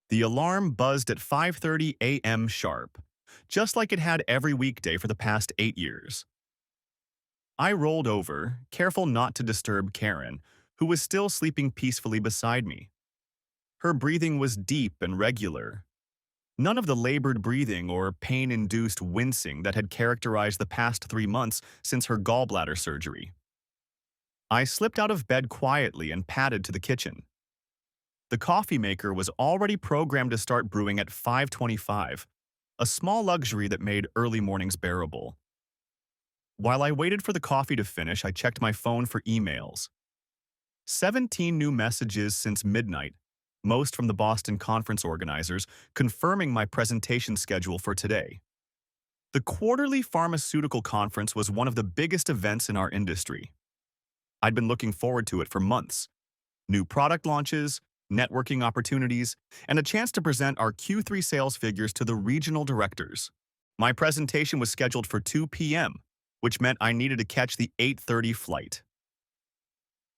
The alarm buzzed at 5:30 a.m. sharp, just like it had every weekday for the past 8 years. I rolled over, careful not to disturb Karen, who was still sleeping peacefully beside me. Her breathing was deep and regular. None of the labored breathing or pain-induced wincing that had characterized the past 3 months since her gallbladder surgery. I slipped out of bed quietly and padded to the kitchen. The coffee maker was already programmed to start brewing at 5:25, a small luxury that made early mornings bearable. While I waited for the coffee to finish, I checked my phone for emails. 17 new messages since midnight, most from the Boston conference organizers, confirming my presentation schedule for today. The quarterly pharmaceutical conference was one of the biggest events in our industry. I'd been looking forward to it for months. New product launches, networking opportunities, and a chance to present our Q3 sales figures to the regional directors. My presentation was scheduled for 2 p.m., which meant I needed to catch the 8:30 flight.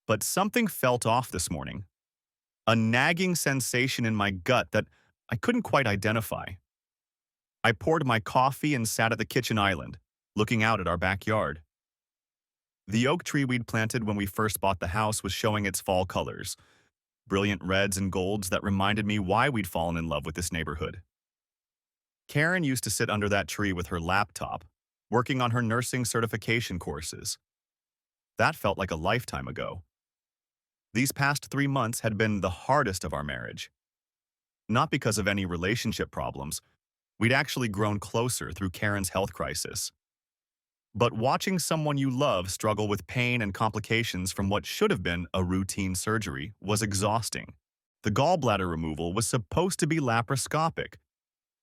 But something felt off this morning. A nagging sensation in my gut that I couldn't quite identify. I poured my coffee and sat at the kitchen island, looking out at our backyard. The oak tree we'd planted when we first bought the house was showing its fall colors, brilliant reds and golds that reminded me why we'd fallen in love with this neighborhood. Karen used to sit under that tree with her laptop, working on her nursing certification courses. That felt like a lifetime ago. These past 3 months had been the hardest of our marriage. Not because of any relationship problems. We'd actually grown closer through Karen's health crisis. But watching someone you love struggle with pain and complications from what should have been a routine surgery was exhausting. The gallbladder removal was supposed to be laparoscopic.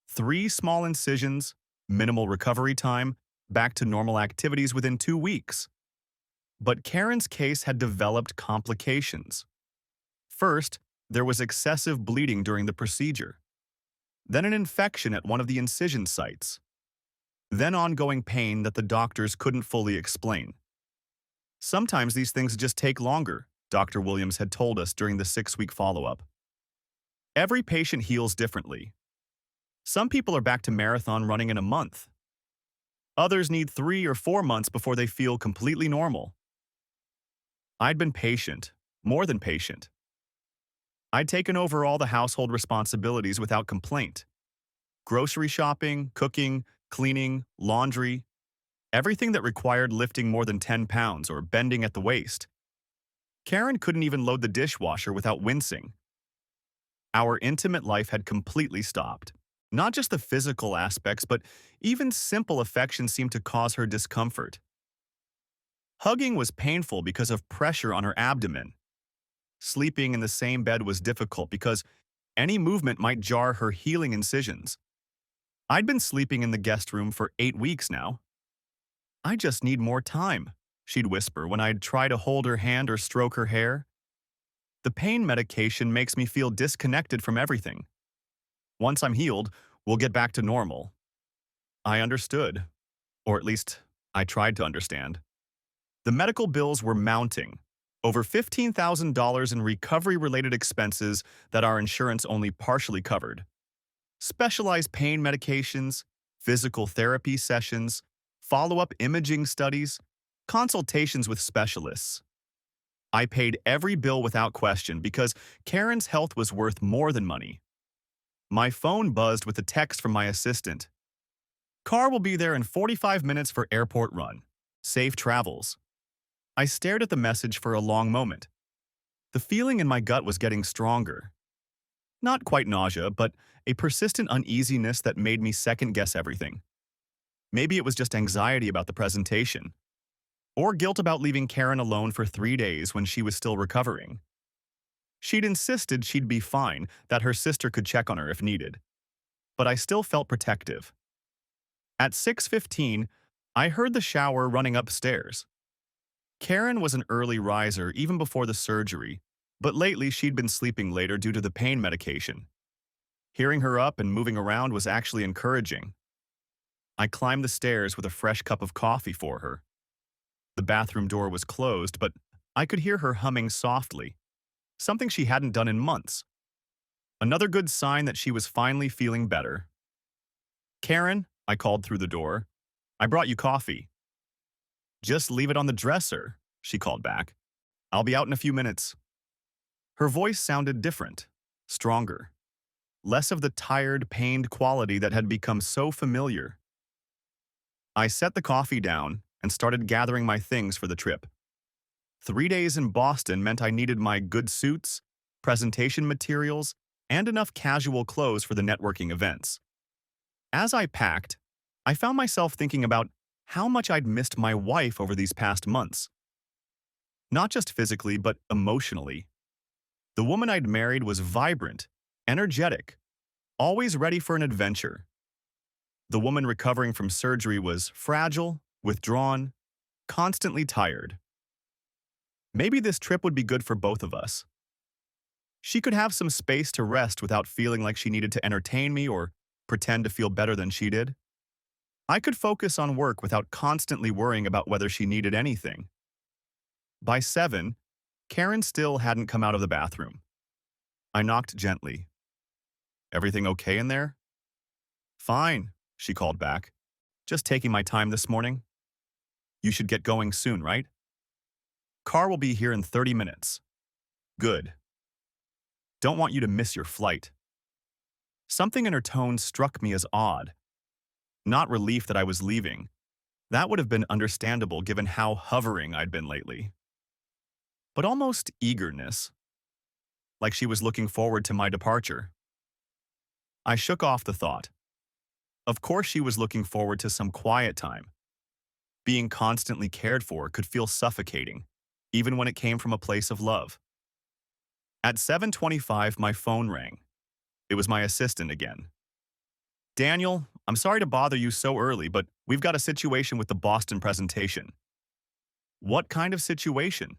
3 small incisions, minimal recovery time, back to normal activities within 2 weeks. But Karen's case had developed complications. First, there was excessive bleeding during the procedure. Then an infection at one of the incision sites. Then ongoing pain that the doctors couldn't fully explain. Sometimes these things just take longer, Dr. Williams had told us during the 6-week follow-up. Every patient heals differently. Some people are back to marathon running in a month. Others need 3 or 4 months before they feel completely normal. I'd been patient, more than patient. I'd taken over all the household responsibilities without complaint. Grocery shopping, cooking, cleaning, laundry, everything that required lifting more than 10 pounds or bending at the waist. Karen couldn't even load the dishwasher without wincing. Our intimate life had completely stopped. Not just the physical aspects, but even simple affection seemed to cause her discomfort. Hugging was painful because of pressure on her abdomen. Sleeping in the same bed was difficult because any movement might jar her healing incisions. I'd been sleeping in the guest room for 8 weeks now. "I just need more time," she'd whisper when I'd try to hold her hand or stroke her hair. "The pain medication makes me feel disconnected from everything. Once I'm healed, we'll get back to normal." I understood, or at least I tried to understand. The medical bills were mounting, over $15,000 in recovery-related expenses that our insurance only partially covered. Specialized pain medications, physical therapy sessions, follow-up imaging studies, consultations with specialists. I paid every bill without question because Karen's health was worth more than money. My phone buzzed with a text from my assistant. "Car will be there in 45 minutes for airport run. Safe travels." I stared at the message for a long moment. The feeling in my gut was getting stronger. Not quite nausea, but a persistent uneasiness that made me second-guess everything. Maybe it was just anxiety about the presentation, or guilt about leaving Karen alone for 3 days when she was still recovering. She'd insisted she'd be fine, that her sister could check on her if needed. But I still felt protective. At 6:15, I heard the shower running upstairs. Karen was an early riser even before the surgery, but lately she'd been sleeping later due to the pain medication. Hearing her up and moving around was actually encouraging. I climbed the stairs with a fresh cup of coffee for her. The bathroom door was closed, but I could hear her humming softly, something she hadn't done in months. Another good sign that she was finally feeling better. Karen, I called through the door. I brought you coffee. Just leave it on the dresser, she called back. I'll be out in a few minutes. Her voice sounded different, stronger, less of the tired, pained quality that had become so familiar. I set the coffee down and started gathering my things for the trip. 3 days in Boston meant I needed my good suits, presentation materials, and enough casual clothes for the networking events. As I packed, I found myself thinking about how much I'd missed my wife over these past months. Not just physically, but emotionally. The woman I'd married was vibrant, energetic, always ready for an adventure. The woman recovering from surgery was fragile, withdrawn, constantly tired. Maybe this trip would be good for both of us. She could have some space to rest without feeling like she needed to entertain me or pretend to feel better than she did. I could focus on work without constantly worrying about whether she needed anything. By 7, Karen still hadn't come out of the bathroom. I knocked gently. Everything okay in there? Fine, she called back. Just taking my time this morning. You should get going soon, right? Car will be here in 30 minutes. Good. Don't want you to miss your flight. Something in her tone struck me as odd. Not relief that I was leaving. That would have been understandable given how hovering I'd been lately. But almost eagerness, like she was looking forward to my departure. I shook off the thought. Of course she was looking forward to some quiet time. Being constantly cared for could feel suffocating, even when it came from a place of love. At 7:25, my phone rang. It was my assistant again. Daniel, I'm sorry to bother you so early, but we've got a situation with the Boston presentation. What kind of situation?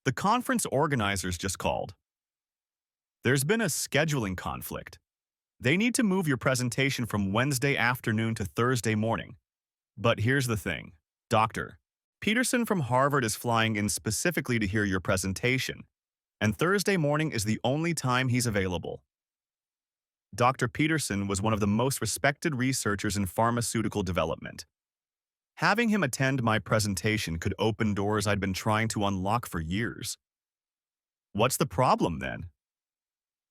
The conference organizers just called. There's been a scheduling conflict. They need to move your presentation from Wednesday afternoon to Thursday morning. But here's the thing. Dr. Peterson from Harvard is flying in specifically to hear your presentation, and Thursday morning is the only time he's available. Dr. Peterson was one of the most respected researchers in pharmaceutical development. Having him attend my presentation could open doors I'd been trying to unlock for years. What's the problem then?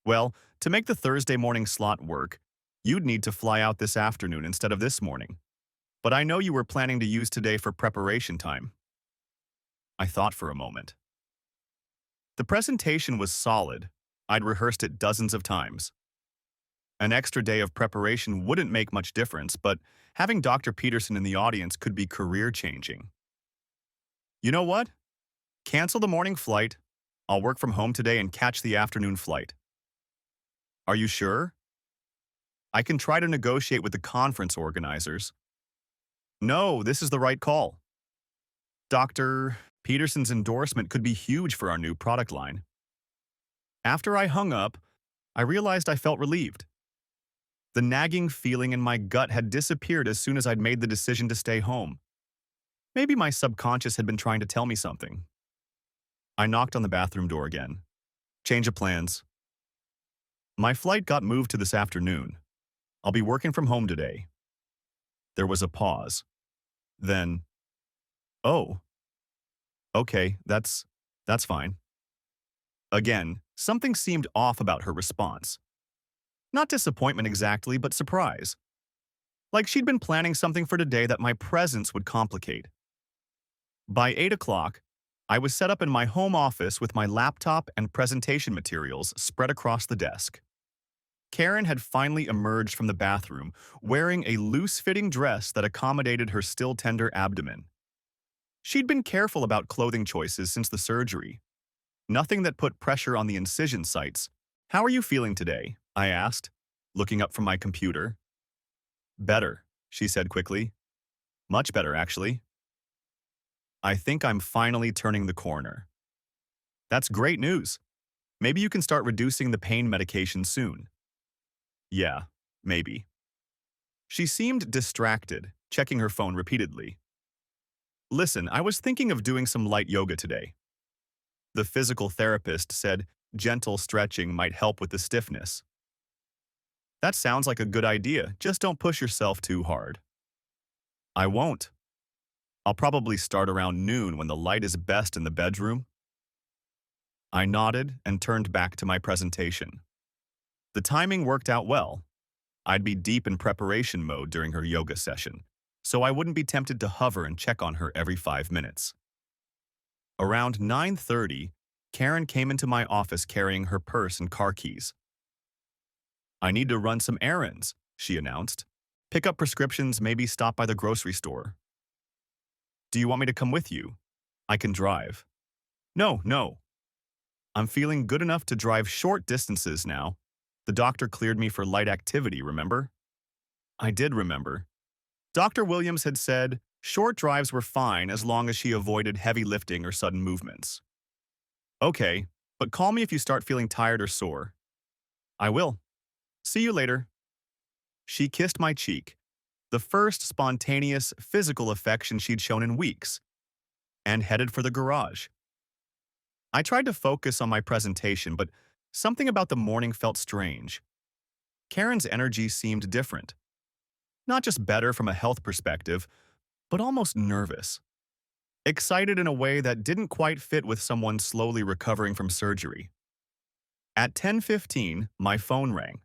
Well, to make the Thursday morning slot work, you'd need to fly out this afternoon instead of this morning. But I know you were planning to use today for preparation time. I thought for a moment. The presentation was solid. I'd rehearsed it dozens of times. An extra day of preparation wouldn't make much difference, but having Dr. Peterson in the audience could be career-changing. You know what? Cancel the morning flight. I'll work from home today and catch the afternoon flight. Are you sure? I can try to negotiate with the conference organizers. No, this is the right call. Dr. Peterson's endorsement could be huge for our new product line. After I hung up, I realized I felt relieved. The nagging feeling in my gut had disappeared as soon as I'd made the decision to stay home. Maybe my subconscious had been trying to tell me something. I knocked on the bathroom door again. Change of plans. My flight got moved to this afternoon. I'll be working from home today. There was a pause. Then, oh, okay, that's fine. Again, something seemed off about her response. Not disappointment exactly, but surprise. Like she'd been planning something for today that my presence would complicate. By 8 o'clock, I was set up in my home office with my laptop and presentation materials spread across the desk. Karen had finally emerged from the bathroom, wearing a loose-fitting dress that accommodated her still tender abdomen. She'd been careful about clothing choices since the surgery. Nothing that put pressure on the incision sites. How are you feeling today? I asked, looking up from my computer. Better, she said quickly. Much better, actually. I think I'm finally turning the corner. That's great news. Maybe you can start reducing the pain medication soon. Yeah, maybe. She seemed distracted, checking her phone repeatedly. Listen, I was thinking of doing some light yoga today. The physical therapist said Gentle stretching might help with the stiffness. That sounds like a good idea, just don't push yourself too hard. I won't. I'll probably start around noon when the light is best in the bedroom. I nodded and turned back to my presentation. The timing worked out well. I'd be deep in preparation mode during her yoga session, so I wouldn't be tempted to hover and check on her every 5 minutes. Around 9:30, Karen came into my office carrying her purse and car keys. I need to run some errands, she announced. Pick up prescriptions, maybe stop by the grocery store. Do you want me to come with you? I can drive. No. I'm feeling good enough to drive short distances now. The doctor cleared me for light activity, remember? I did remember. Dr. Williams had said short drives were fine as long as she avoided heavy lifting or sudden movements. Okay, but call me if you start feeling tired or sore. I will. See you later. She kissed my cheek, the first spontaneous physical affection she'd shown in weeks, and headed for the garage. I tried to focus on my presentation, but something about the morning felt strange. Karen's energy seemed different. Not just better from a health perspective, but almost nervous. Excited in a way that didn't quite fit with someone slowly recovering from surgery. At 10:15, my phone rang.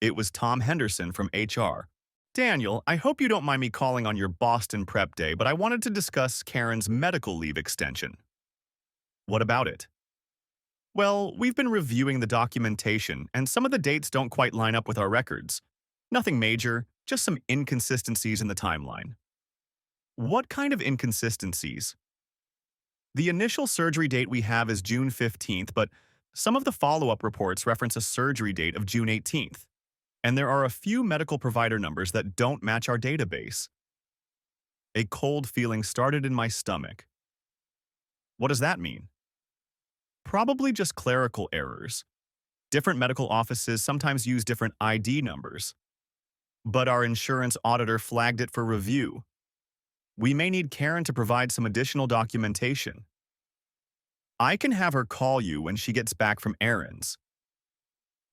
It was Tom Henderson from HR. Daniel, I hope you don't mind me calling on your Boston prep day, but I wanted to discuss Karen's medical leave extension. What about it? Well, we've been reviewing the documentation, and some of the dates don't quite line up with our records. Nothing major, just some inconsistencies in the timeline. What kind of inconsistencies? The initial surgery date we have is June 15th, but some of the follow-up reports reference a surgery date of June 18th. And there are a few medical provider numbers that don't match our database. A cold feeling started in my stomach. What does that mean? Probably just clerical errors. Different medical offices sometimes use different ID numbers. But our insurance auditor flagged it for review. We may need Karen to provide some additional documentation. I can have her call you when she gets back from errands.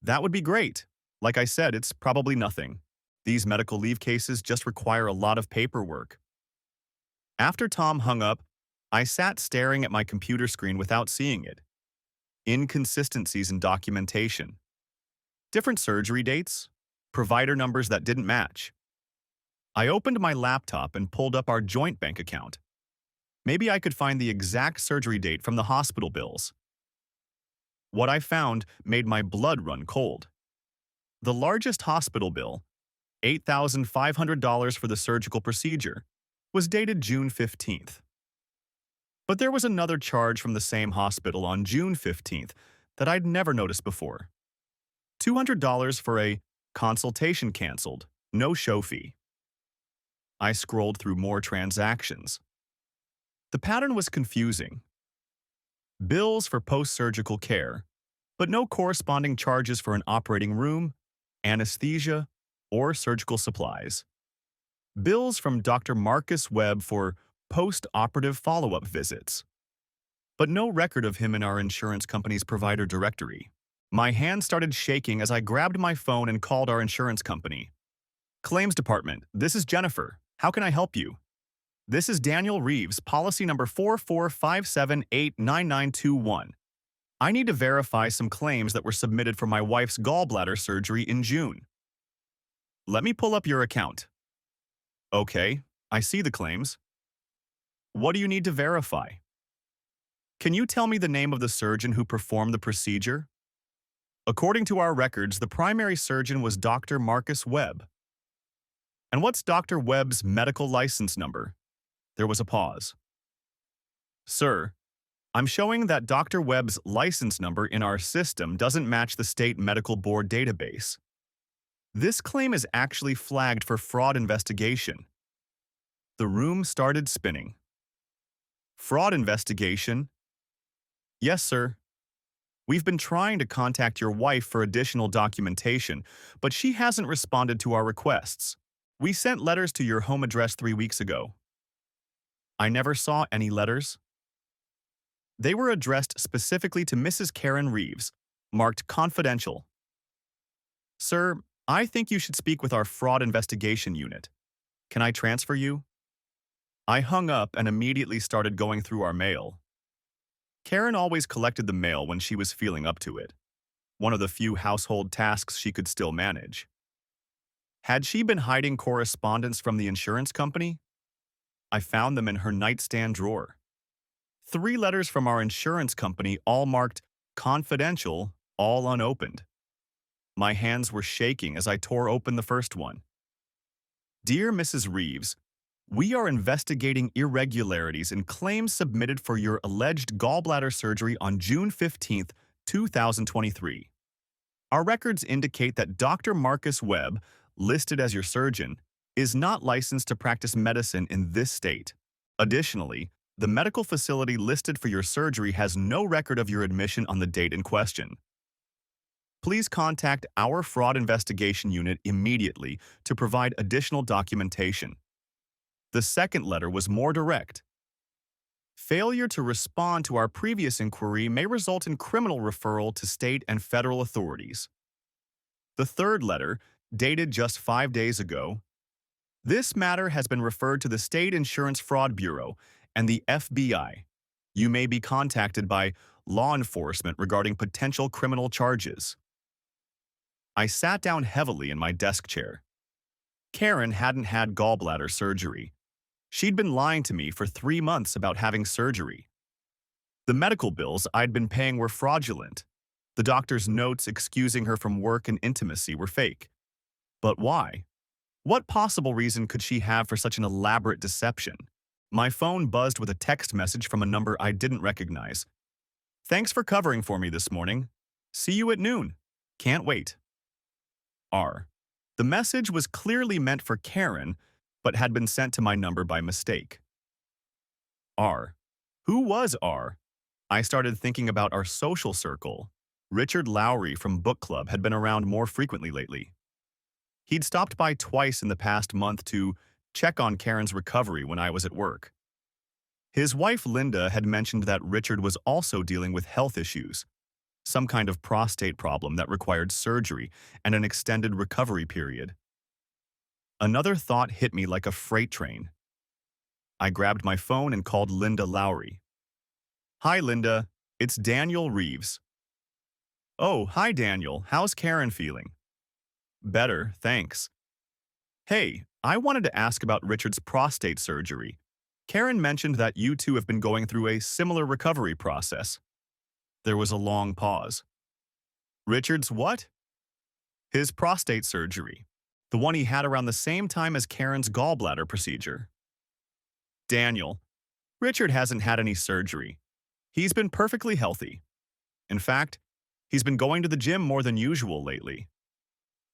That would be great. Like I said, it's probably nothing. These medical leave cases just require a lot of paperwork. After Tom hung up, I sat staring at my computer screen without seeing it. Inconsistencies in documentation. Different surgery dates. Provider numbers that didn't match. I opened my laptop and pulled up our joint bank account. Maybe I could find the exact surgery date from the hospital bills. What I found made my blood run cold. The largest hospital bill, $8,500 for the surgical procedure, was dated June 15th. But there was another charge from the same hospital on June 15th that I'd never noticed before. $200 for a consultation canceled, no show fee. I scrolled through more transactions. The pattern was confusing. Bills for post-surgical care, but no corresponding charges for an operating room, anesthesia, or surgical supplies. Bills from Dr. Marcus Webb for post-operative follow-up visits, but no record of him in our insurance company's provider directory. My hand started shaking as I grabbed my phone and called our insurance company. Claims department, this is Jennifer. How can I help you? This is Daniel Reeves, policy number 445789921. I need to verify some claims that were submitted for my wife's gallbladder surgery in June. Let me pull up your account. Okay, I see the claims. What do you need to verify? Can you tell me the name of the surgeon who performed the procedure? According to our records, the primary surgeon was Dr. Marcus Webb. And what's Dr. Webb's medical license number? There was a pause. Sir, I'm showing that Dr. Webb's license number in our system doesn't match the state medical board database. This claim is actually flagged for fraud investigation. The room started spinning. Fraud investigation? Yes, sir. We've been trying to contact your wife for additional documentation, but she hasn't responded to our requests. We sent letters to your home address 3 weeks ago. I never saw any letters. They were addressed specifically to Mrs. Karen Reeves, marked confidential. Sir, I think you should speak with our fraud investigation unit. Can I transfer you? I hung up and immediately started going through our mail. Karen always collected the mail when she was feeling up to it, one of the few household tasks she could still manage. Had she been hiding correspondence from the insurance company? I found them in her nightstand drawer. 3 letters from our insurance company, all marked confidential, all unopened. My hands were shaking as I tore open the first one. Dear Mrs. Reeves, we are investigating irregularities in claims submitted for your alleged gallbladder surgery on June 15th, 2023. Our records indicate that Dr. Marcus Webb, listed as your surgeon, is not licensed to practice medicine in this state. Additionally, the medical facility listed for your surgery has no record of your admission on the date in question. Please contact our fraud investigation unit immediately to provide additional documentation. The second letter was more direct. Failure to respond to our previous inquiry may result in criminal referral to state and federal authorities. The third letter, dated just 5 days ago, this matter has been referred to the State Insurance Fraud Bureau and the FBI. You may be contacted by law enforcement regarding potential criminal charges. I sat down heavily in my desk chair. Karen hadn't had gallbladder surgery. She'd been lying to me for 3 months about having surgery. The medical bills I'd been paying were fraudulent. The doctor's notes excusing her from work and intimacy were fake. But why? What possible reason could she have for such an elaborate deception? My phone buzzed with a text message from a number I didn't recognize. Thanks for covering for me this morning. See you at noon. Can't wait. R. The message was clearly meant for Karen, but had been sent to my number by mistake. R. Who was R? I started thinking about our social circle. Richard Lowry from book club had been around more frequently lately. He'd stopped by twice in the past month to check on Karen's recovery when I was at work. His wife Linda had mentioned that Richard was also dealing with health issues, some kind of prostate problem that required surgery and an extended recovery period. Another thought hit me like a freight train. I grabbed my phone and called Linda Lowry. Hi, Linda. It's Daniel Reeves. Oh, hi, Daniel. How's Karen feeling? Better, thanks. Hey, I wanted to ask about Richard's prostate surgery. Karen mentioned that you two have been going through a similar recovery process. There was a long pause. Richard's what? His prostate surgery. The one he had around the same time as Karen's gallbladder procedure. Daniel, Richard hasn't had any surgery. He's been perfectly healthy. In fact, he's been going to the gym more than usual lately.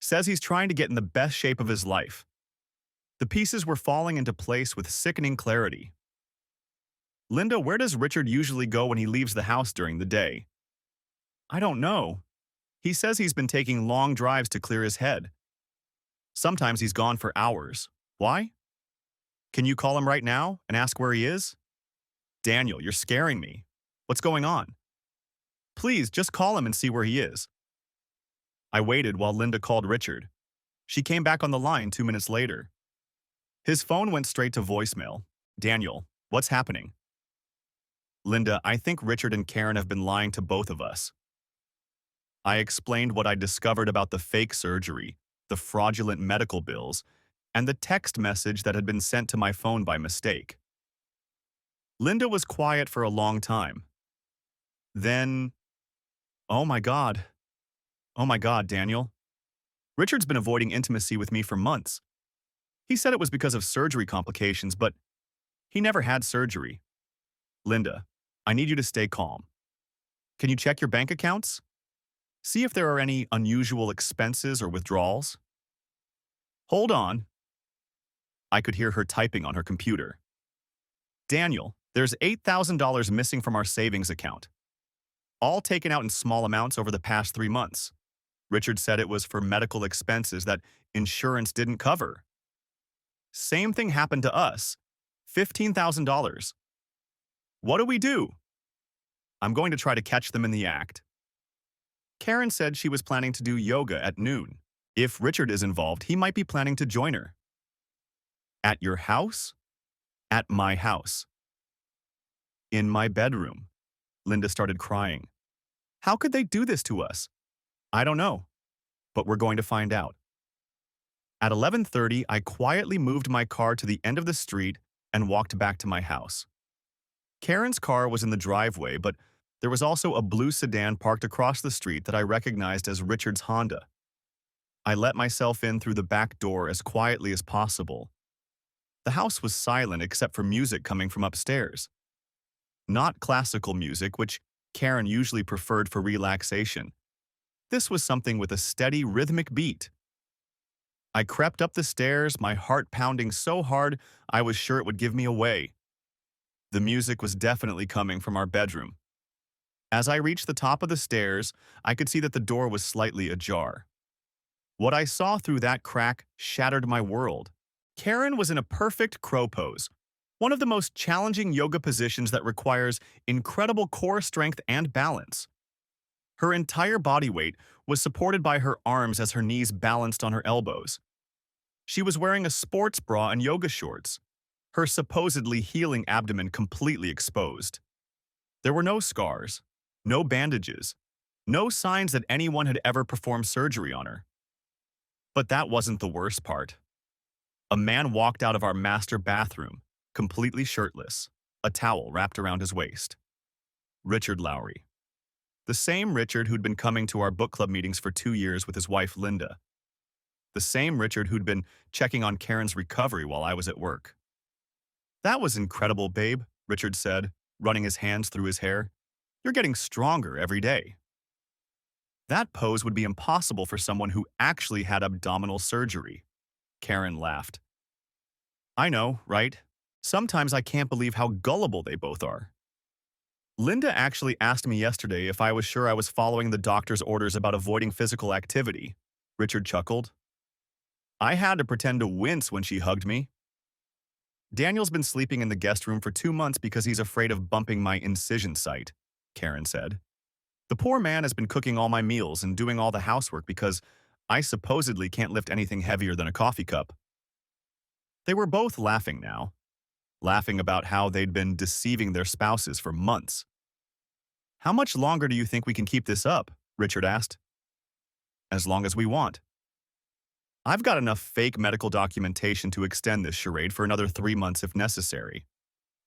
Says he's trying to get in the best shape of his life. The pieces were falling into place with sickening clarity. Linda, where does Richard usually go when he leaves the house during the day? I don't know. He says he's been taking long drives to clear his head. Sometimes he's gone for hours. Why? Can you call him right now and ask where he is? Daniel, you're scaring me. What's going on? Please, just call him and see where he is. I waited while Linda called Richard. She came back on the line 2 minutes later. His phone went straight to voicemail. Daniel, what's happening? Linda, I think Richard and Karen have been lying to both of us. I explained what I discovered about the fake surgery, the fraudulent medical bills, and the text message that had been sent to my phone by mistake. Linda was quiet for a long time. Then, oh my God, Daniel. Richard's been avoiding intimacy with me for months. He said it was because of surgery complications, but he never had surgery. Linda, I need you to stay calm. Can you check your bank accounts? See if there are any unusual expenses or withdrawals. Hold on. I could hear her typing on her computer. Daniel, there's $8,000 missing from our savings account. All taken out in small amounts over the past 3 months. Richard said it was for medical expenses that insurance didn't cover. Same thing happened to us. $15,000. What do we do? I'm going to try to catch them in the act. Karen said she was planning to do yoga at noon. If Richard is involved, he might be planning to join her. At your house? At my house. In my bedroom. Linda started crying. How could they do this to us? I don't know, but we're going to find out. At 11:30, I quietly moved my car to the end of the street and walked back to my house. Karen's car was in the driveway, but there was also a blue sedan parked across the street that I recognized as Richard's Honda. I let myself in through the back door as quietly as possible. The house was silent except for music coming from upstairs. Not classical music, which Karen usually preferred for relaxation. This was something with a steady, rhythmic beat. I crept up the stairs, my heart pounding so hard I was sure it would give me away. The music was definitely coming from our bedroom. As I reached the top of the stairs, I could see that the door was slightly ajar. What I saw through that crack shattered my world. Karen was in a perfect crow pose, one of the most challenging yoga positions that requires incredible core strength and balance. Her entire body weight was supported by her arms as her knees balanced on her elbows. She was wearing a sports bra and yoga shorts, her supposedly healing abdomen completely exposed. There were no scars, no bandages, no signs that anyone had ever performed surgery on her. But that wasn't the worst part. A man walked out of our master bathroom, completely shirtless, a towel wrapped around his waist. Richard Lowry. The same Richard who'd been coming to our book club meetings for 2 years with his wife Linda. The same Richard who'd been checking on Karen's recovery while I was at work. That was incredible, babe, Richard said, running his hands through his hair. You're getting stronger every day. That pose would be impossible for someone who actually had abdominal surgery. Karen laughed. I know, right? Sometimes I can't believe how gullible they both are. Linda actually asked me yesterday if I was sure I was following the doctor's orders about avoiding physical activity. Richard chuckled. I had to pretend to wince when she hugged me. Daniel's been sleeping in the guest room for 2 months because he's afraid of bumping my incision site, Karen said. The poor man has been cooking all my meals and doing all the housework because I supposedly can't lift anything heavier than a coffee cup. They were both laughing now, laughing about how they'd been deceiving their spouses for months. How much longer do you think we can keep this up? Richard asked. As long as we want. I've got enough fake medical documentation to extend this charade for another 3 months if necessary.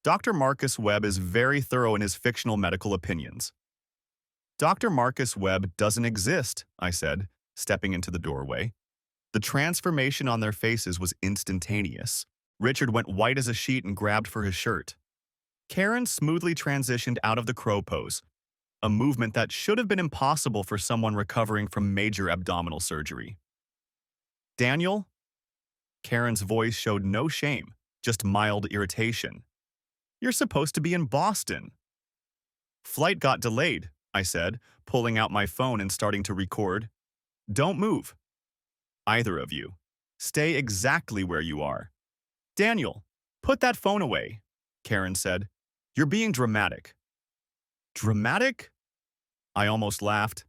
Dr. Marcus Webb is very thorough in his fictional medical opinions. Dr. Marcus Webb doesn't exist, I said, stepping into the doorway. The transformation on their faces was instantaneous. Richard went white as a sheet and grabbed for his shirt. Karen smoothly transitioned out of the crow pose, a movement that should have been impossible for someone recovering from major abdominal surgery. Daniel? Karen's voice showed no shame, just mild irritation. You're supposed to be in Boston. Flight got delayed, I said, pulling out my phone and starting to record. Don't move. Either of you. Stay exactly where you are. Daniel, put that phone away, Karen said. You're being dramatic. Dramatic? I almost laughed.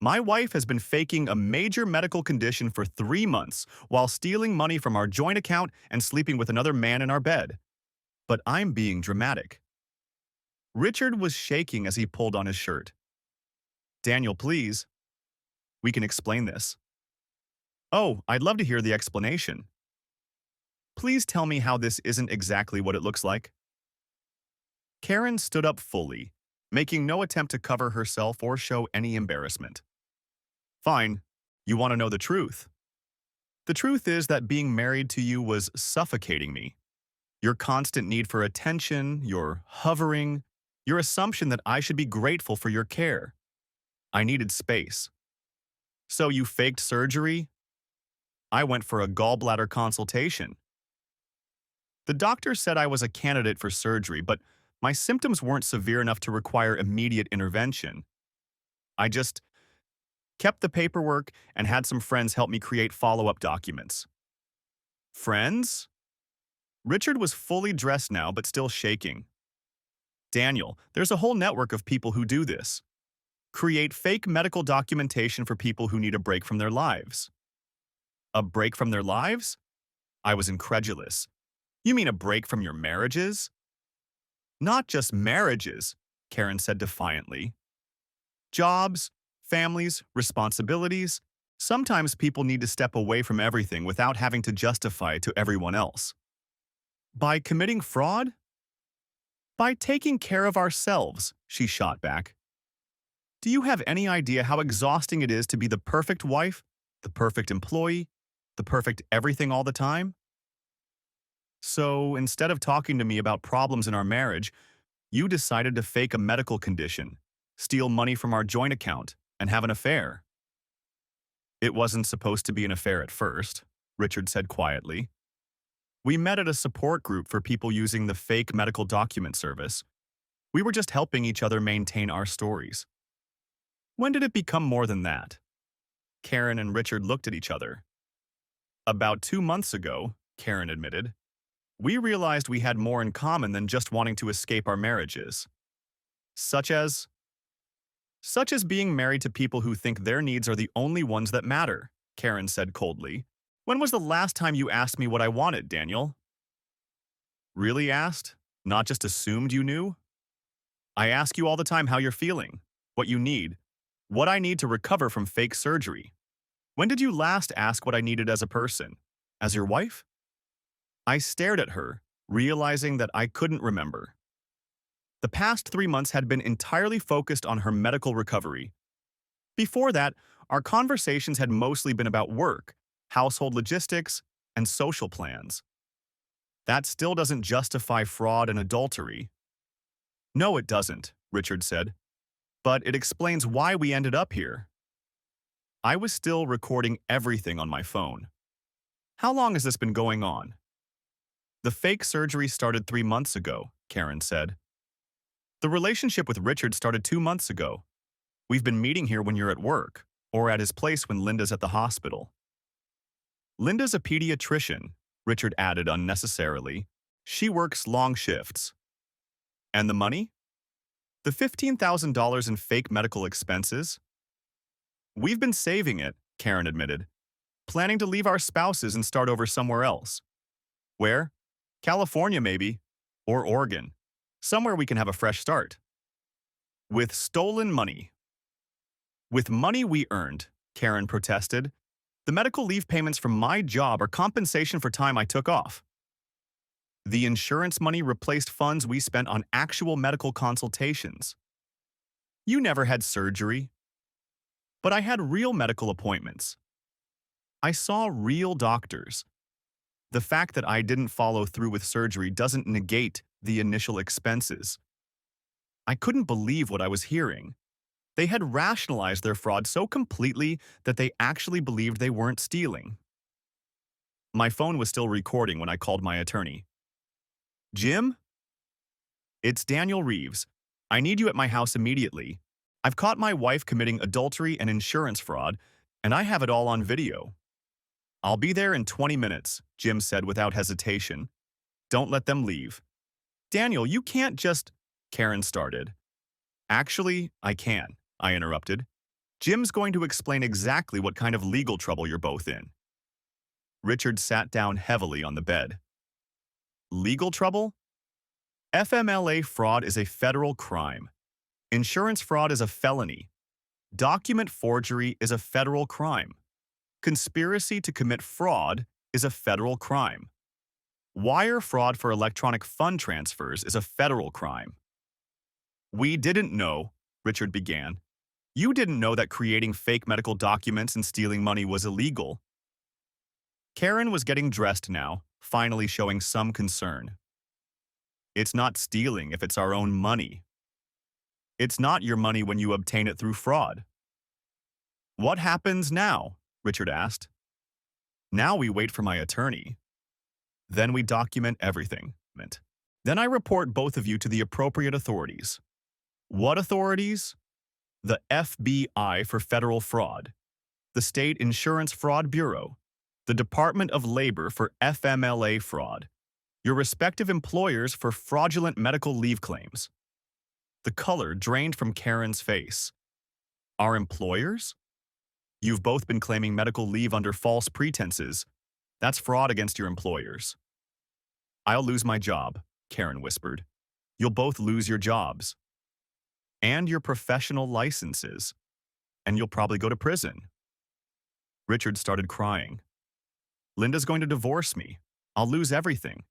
My wife has been faking a major medical condition for 3 months while stealing money from our joint account and sleeping with another man in our bed. But I'm being dramatic. Richard was shaking as he pulled on his shirt. Daniel, please. We can explain this. Oh, I'd love to hear the explanation. Please tell me how this isn't exactly what it looks like. Karen stood up fully, making no attempt to cover herself or show any embarrassment. Fine, you want to know the truth. The truth is that being married to you was suffocating me. Your constant need for attention, your hovering, your assumption that I should be grateful for your care. I needed space. So you faked surgery? I went for a gallbladder consultation. The doctor said I was a candidate for surgery, but my symptoms weren't severe enough to require immediate intervention. I just kept the paperwork and had some friends help me create follow-up documents. Friends? Richard was fully dressed now, but still shaking. Daniel, there's a whole network of people who do this. Create fake medical documentation for people who need a break from their lives. A break from their lives? I was incredulous. You mean a break from your marriages? Not just marriages, Karen said defiantly. Jobs, families, responsibilities. Sometimes people need to step away from everything without having to justify it to everyone else. By committing fraud? By taking care of ourselves, she shot back. Do you have any idea how exhausting it is to be the perfect wife, the perfect employee, the perfect everything all the time? So instead of talking to me about problems in our marriage, you decided to fake a medical condition, steal money from our joint account, and have an affair. It wasn't supposed to be an affair at first, Richard said quietly. We met at a support group for people using the fake medical document service. We were just helping each other maintain our stories. When did it become more than that? Karen and Richard looked at each other. About 2 months ago, Karen admitted, we realized we had more in common than just wanting to escape our marriages. Such as being married to people who think their needs are the only ones that matter, Karen said coldly. When was the last time you asked me what I wanted, Daniel? Really asked? Not just assumed you knew? I ask you all the time how you're feeling, what you need, what I need to recover from fake surgery. When did you last ask what I needed as a person? As your wife? I stared at her, realizing that I couldn't remember. The past 3 months had been entirely focused on her medical recovery. Before that, our conversations had mostly been about work, household logistics, and social plans. That still doesn't justify fraud and adultery. No, it doesn't, Richard said. But it explains why we ended up here. I was still recording everything on my phone. How long has this been going on? The fake surgery started 3 months ago, Karen said. The relationship with Richard started 2 months ago. We've been meeting here when you're at work, or at his place when Linda's at the hospital. Linda's a pediatrician, Richard added unnecessarily. She works long shifts. And the money? The $15,000 in fake medical expenses? We've been saving it, Karen admitted, planning to leave our spouses and start over somewhere else. Where? California, maybe. Or Oregon. Somewhere we can have a fresh start. With stolen money. With money we earned, Karen protested. The medical leave payments from my job are compensation for time I took off. The insurance money replaced funds we spent on actual medical consultations. You never had surgery. But I had real medical appointments. I saw real doctors. The fact that I didn't follow through with surgery doesn't negate the initial expenses. I couldn't believe what I was hearing. They had rationalized their fraud so completely that they actually believed they weren't stealing. My phone was still recording when I called my attorney. Jim? It's Daniel Reeves. I need you at my house immediately. I've caught my wife committing adultery and insurance fraud, and I have it all on video. I'll be there in 20 minutes, Jim said without hesitation. Don't let them leave. Daniel, you can't just… Karen started. Actually, I can, I interrupted. Jim's going to explain exactly what kind of legal trouble you're both in. Richard sat down heavily on the bed. Legal trouble? FMLA fraud is a federal crime. Insurance fraud is a felony. Document forgery is a federal crime. Conspiracy to commit fraud is a federal crime. Wire fraud for electronic fund transfers is a federal crime. We didn't know, Richard began. You didn't know that creating fake medical documents and stealing money was illegal. Karen was getting dressed now, finally showing some concern. It's not stealing if it's our own money. It's not your money when you obtain it through fraud. What happens now? Richard asked. Now we wait for my attorney. Then we document everything. Then I report both of you to the appropriate authorities. What authorities? The FBI for federal fraud, the State Insurance Fraud Bureau, the Department of Labor for FMLA fraud, your respective employers for fraudulent medical leave claims. The color drained from Karen's face. Our employers? You've both been claiming medical leave under false pretenses. That's fraud against your employers. I'll lose my job, Karen whispered. You'll both lose your jobs. And your professional licenses. And you'll probably go to prison. Richard started crying. Linda's going to divorce me. I'll lose everything.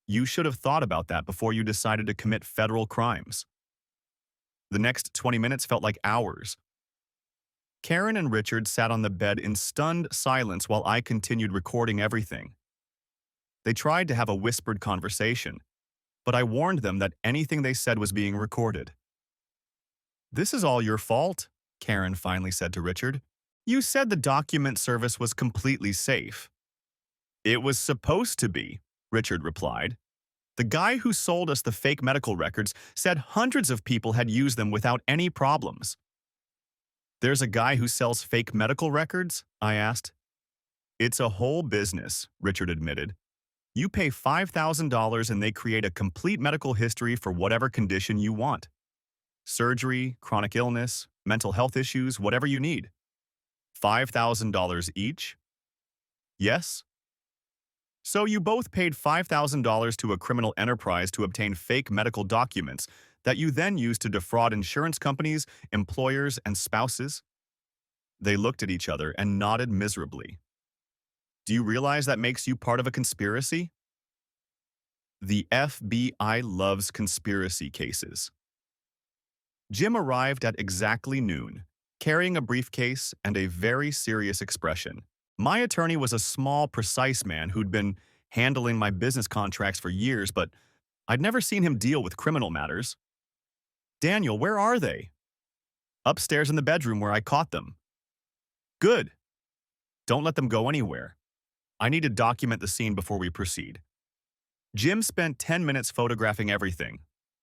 You should have thought about that before you decided to commit federal crimes. The next 20 minutes felt like hours. Karen and Richard sat on the bed in stunned silence while I continued recording everything. They tried to have a whispered conversation, but I warned them that anything they said was being recorded. This is all your fault, Karen finally said to Richard. You said the document service was completely safe. It was supposed to be, Richard replied. The guy who sold us the fake medical records said hundreds of people had used them without any problems. There's a guy who sells fake medical records? I asked. It's a whole business, Richard admitted. You pay $5,000 and they create a complete medical history for whatever condition you want. Surgery, chronic illness, mental health issues, whatever you need. $5,000 each? Yes. So you both paid $5,000 to a criminal enterprise to obtain fake medical documents that you then used to defraud insurance companies, employers, and spouses? They looked at each other and nodded miserably. Do you realize that makes you part of a conspiracy? The FBI loves conspiracy cases. Jim arrived at exactly noon, carrying a briefcase and a very serious expression. My attorney was a small, precise man who'd been handling my business contracts for years, but I'd never seen him deal with criminal matters. Daniel, where are they? Upstairs in the bedroom where I caught them. Good. Don't let them go anywhere. I need to document the scene before we proceed. Jim spent 10 minutes photographing everything.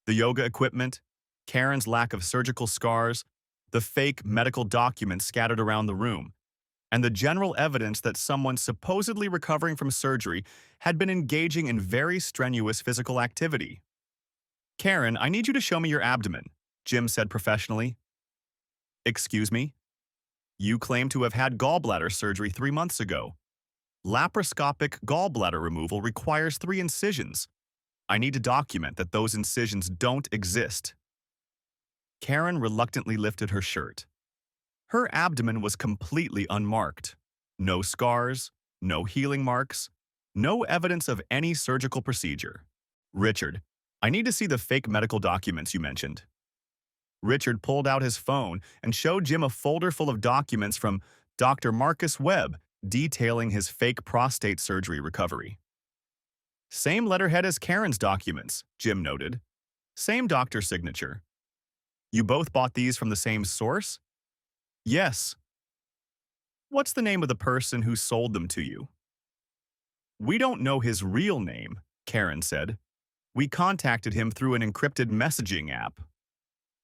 The yoga equipment, Karen's lack of surgical scars, the fake medical documents scattered around the room, and the general evidence that someone supposedly recovering from surgery had been engaging in very strenuous physical activity. Karen, I need you to show me your abdomen, Jim said professionally. Excuse me? You claim to have had gallbladder surgery 3 months ago. Laparoscopic gallbladder removal requires 3 incisions. I need to document that those incisions don't exist. Karen reluctantly lifted her shirt. Her abdomen was completely unmarked. No scars, no healing marks, no evidence of any surgical procedure. Richard, I need to see the fake medical documents you mentioned. Richard pulled out his phone and showed Jim a folder full of documents from Dr. Marcus Webb detailing his fake prostate surgery recovery. Same letterhead as Karen's documents, Jim noted. Same doctor signature. You both bought these from the same source? Yes. What's the name of the person who sold them to you? We don't know his real name, Karen said. We contacted him through an encrypted messaging app.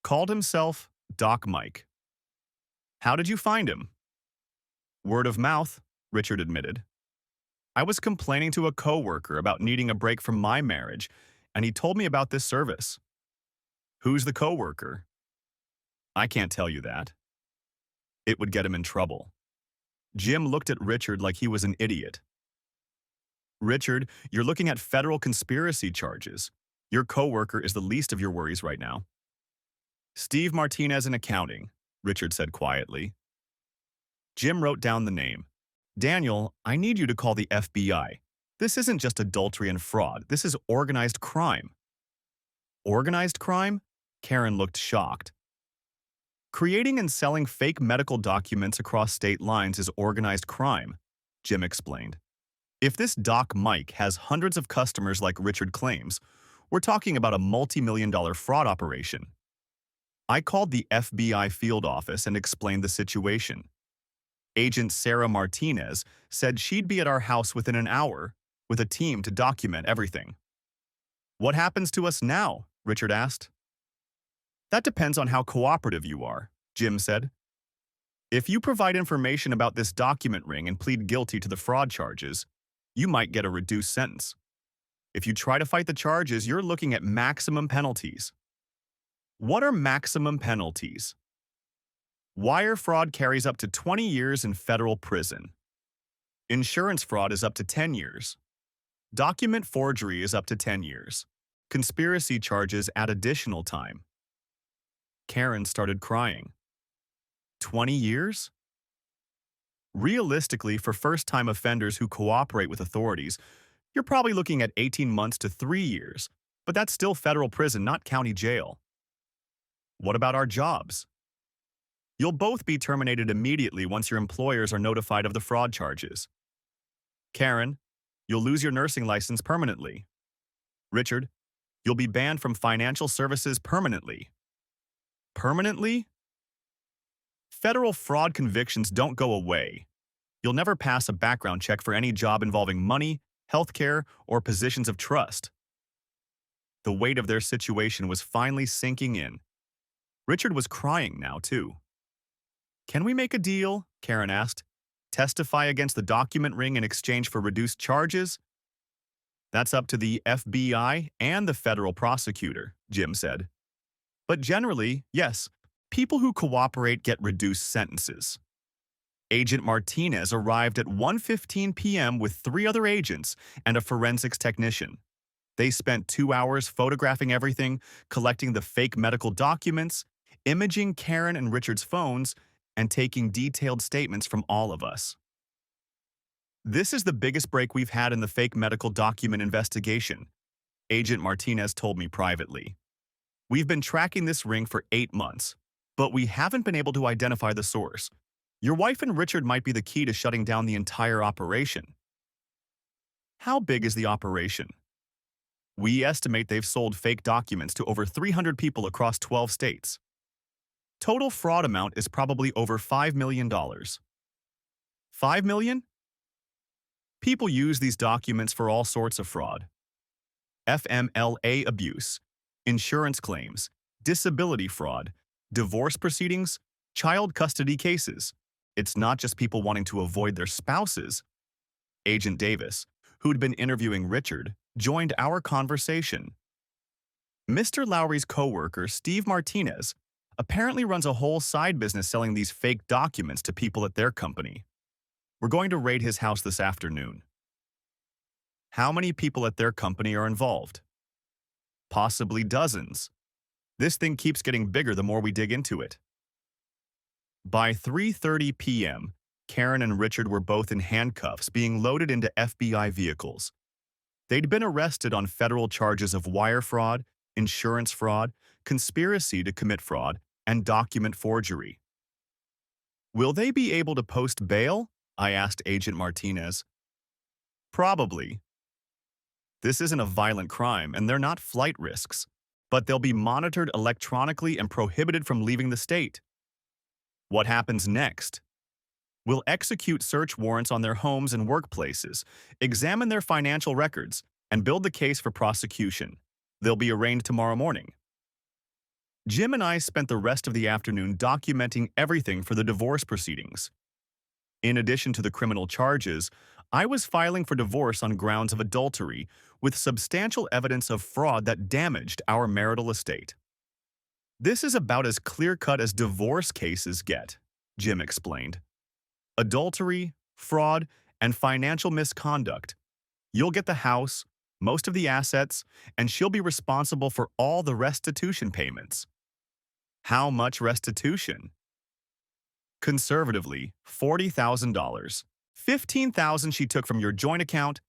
Called himself Doc Mike. How did you find him? Word of mouth, Richard admitted. I was complaining to a coworker about needing a break from my marriage, and he told me about this service. Who's the coworker? I can't tell you that. It would get him in trouble. Jim looked at Richard like he was an idiot. Richard, you're looking at federal conspiracy charges. Your coworker is the least of your worries right now. Steve Martinez in accounting, Richard said quietly. Jim wrote down the name. Daniel, I need you to call the FBI. This isn't just adultery and fraud. This is organized crime. Organized crime? Karen looked shocked. Creating and selling fake medical documents across state lines is organized crime, Jim explained. If this Doc Mike has hundreds of customers like Richard claims, we're talking about a multi-million-dollar fraud operation. I called the FBI field office and explained the situation. Agent Sarah Martinez said she'd be at our house within an hour with a team to document everything. What happens to us now? Richard asked. That depends on how cooperative you are, Jim said. If you provide information about this document ring and plead guilty to the fraud charges, you might get a reduced sentence. If you try to fight the charges, you're looking at maximum penalties. What are maximum penalties? Wire fraud carries up to 20 years in federal prison. Insurance fraud is up to 10 years. Document forgery is up to 10 years. Conspiracy charges add additional time. Karen started crying. 20 years? Realistically, for first-time offenders who cooperate with authorities, you're probably looking at 18 months to 3 years, but that's still federal prison, not county jail. What about our jobs? You'll both be terminated immediately once your employers are notified of the fraud charges. Karen, you'll lose your nursing license permanently. Richard, you'll be banned from financial services permanently. Permanently? Federal fraud convictions don't go away. You'll never pass a background check for any job involving money, healthcare, or positions of trust. The weight of their situation was finally sinking in. Richard was crying now, too. Can we make a deal? Karen asked. Testify against the document ring in exchange for reduced charges? That's up to the FBI and the federal prosecutor, Jim said. But generally, yes, people who cooperate get reduced sentences. Agent Martinez arrived at 1:15 p.m. with 3 other agents and a forensics technician. They spent 2 hours photographing everything, collecting the fake medical documents, imaging Karen and Richard's phones, and taking detailed statements from all of us. This is the biggest break we've had in the fake medical document investigation, Agent Martinez told me privately. We've been tracking this ring for 8 months, but we haven't been able to identify the source. Your wife and Richard might be the key to shutting down the entire operation. How big is the operation? We estimate they've sold fake documents to over 300 people across 12 states. Total fraud amount is probably over $5 million. $5 million? People use these documents for all sorts of fraud. FMLA abuse, insurance claims, disability fraud, divorce proceedings, child custody cases. It's not just people wanting to avoid their spouses. Agent Davis, who'd been interviewing Richard, joined our conversation. Mr. Lowry's coworker, Steve Martinez, apparently runs a whole side business selling these fake documents to people at their company. We're going to raid his house this afternoon. How many people at their company are involved? Possibly dozens. This thing keeps getting bigger the more we dig into it. By 3:30 p.m., Karen and Richard were both in handcuffs being loaded into FBI vehicles. They'd been arrested on federal charges of wire fraud, insurance fraud, conspiracy to commit fraud, and document forgery. Will they be able to post bail? I asked Agent Martinez. Probably. This isn't a violent crime, and they're not flight risks, but they'll be monitored electronically and prohibited from leaving the state. What happens next? We'll execute search warrants on their homes and workplaces, examine their financial records, and build the case for prosecution. They'll be arraigned tomorrow morning. Jim and I spent the rest of the afternoon documenting everything for the divorce proceedings. In addition to the criminal charges, I was filing for divorce on grounds of adultery with substantial evidence of fraud that damaged our marital estate. This is about as clear-cut as divorce cases get, Jim explained. Adultery, fraud, and financial misconduct. You'll get the house, most of the assets, and she'll be responsible for all the restitution payments. How much restitution? Conservatively, $40,000. $15,000 she took from your joint account,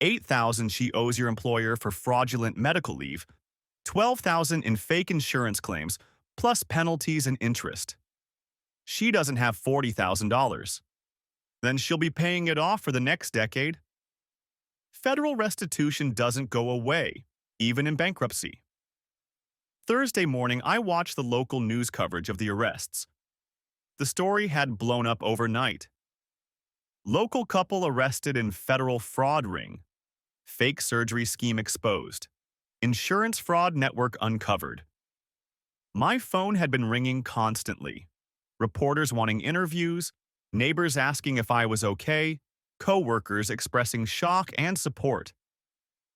$8,000 she owes your employer for fraudulent medical leave, $12,000 in fake insurance claims, plus penalties and interest. She doesn't have $40,000. Then she'll be paying it off for the next decade. Federal restitution doesn't go away, even in bankruptcy. Thursday morning, I watched the local news coverage of the arrests. The story had blown up overnight. Local couple arrested in federal fraud ring. Fake surgery scheme exposed. Insurance fraud network uncovered. My phone had been ringing constantly. Reporters wanting interviews, neighbors asking if I was okay, co-workers expressing shock and support.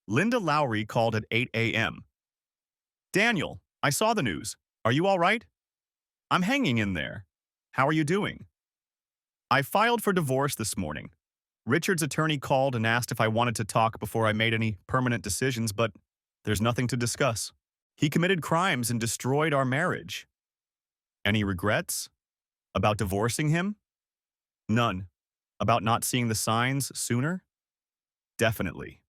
Linda Lowry called at 8 a.m. Daniel, I saw the news. Are you all right? I'm hanging in there. How are you doing? I filed for divorce this morning. Richard's attorney called and asked if I wanted to talk before I made any permanent decisions, but there's nothing to discuss. He committed crimes and destroyed our marriage. Any regrets? About divorcing him? None. About not seeing the signs sooner? Definitely.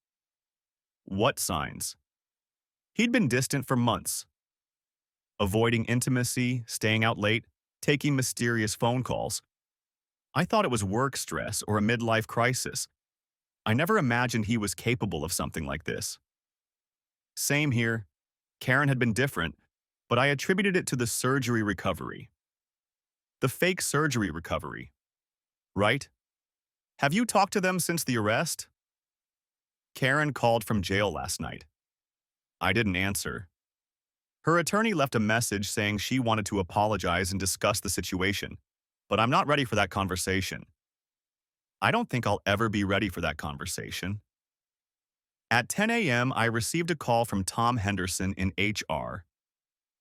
What signs? He'd been distant for months, avoiding intimacy, staying out late, taking mysterious phone calls. I thought it was work stress or a midlife crisis. I never imagined he was capable of something like this. Same here. Karen had been different, but I attributed it to the surgery recovery. The fake surgery recovery. Right? Have you talked to them since the arrest? Karen called from jail last night. I didn't answer. Her attorney left a message saying she wanted to apologize and discuss the situation, but I'm not ready for that conversation. I don't think I'll ever be ready for that conversation. At 10 a.m., I received a call from Tom Henderson in HR.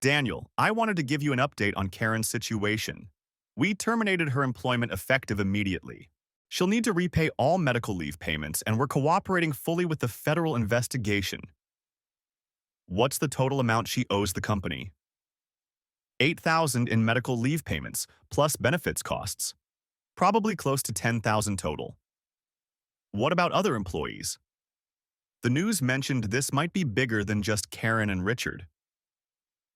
Daniel, I wanted to give you an update on Karen's situation. We terminated her employment effective immediately. She'll need to repay all medical leave payments, and we're cooperating fully with the federal investigation. What's the total amount she owes the company? $8,000 in medical leave payments, plus benefits costs. Probably close to $10,000 total. What about other employees? The news mentioned this might be bigger than just Karen and Richard.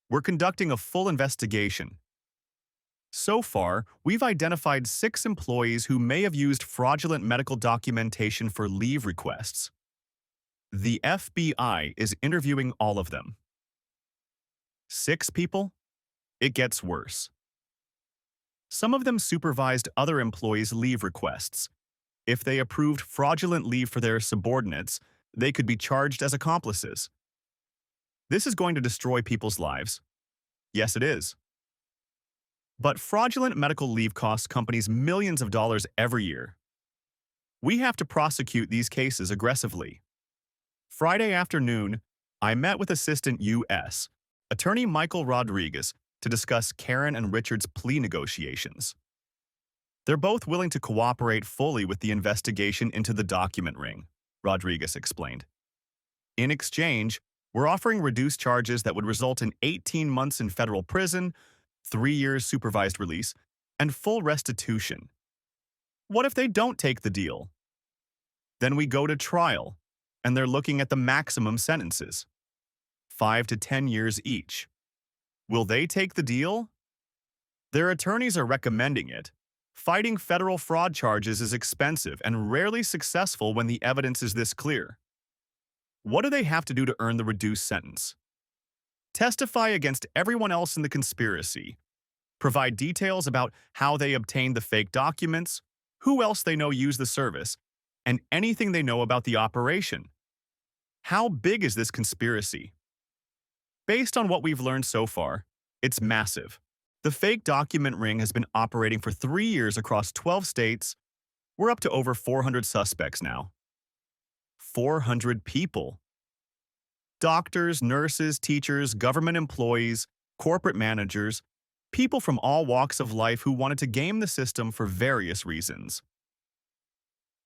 We're conducting a full investigation. So far, we've identified 6 employees who may have used fraudulent medical documentation for leave requests. The FBI is interviewing all of them. 6 people? It gets worse. Some of them supervised other employees' leave requests. If they approved fraudulent leave for their subordinates, they could be charged as accomplices. This is going to destroy people's lives. Yes, it is. But fraudulent medical leave costs companies millions of dollars every year. We have to prosecute these cases aggressively. Friday afternoon, I met with Assistant U.S. Attorney Michael Rodriguez to discuss Karen and Richard's plea negotiations. They're both willing to cooperate fully with the investigation into the document ring, Rodriguez explained. In exchange, we're offering reduced charges that would result in 18 months in federal prison, 3 years supervised release, and full restitution. What if they don't take the deal? Then we go to trial, and they're looking at the maximum sentences, 5 to 10 years each. Will they take the deal? Their attorneys are recommending it. Fighting federal fraud charges is expensive and rarely successful when the evidence is this clear. What do they have to do to earn the reduced sentence? Testify against everyone else in the conspiracy. Provide details about how they obtained the fake documents, who else they know used the service, and anything they know about the operation. How big is this conspiracy? Based on what we've learned so far, it's massive. The fake document ring has been operating for 3 years across 12 states. We're up to over 400 suspects now. 400 people. Doctors, nurses, teachers, government employees, corporate managers, people from all walks of life who wanted to game the system for various reasons.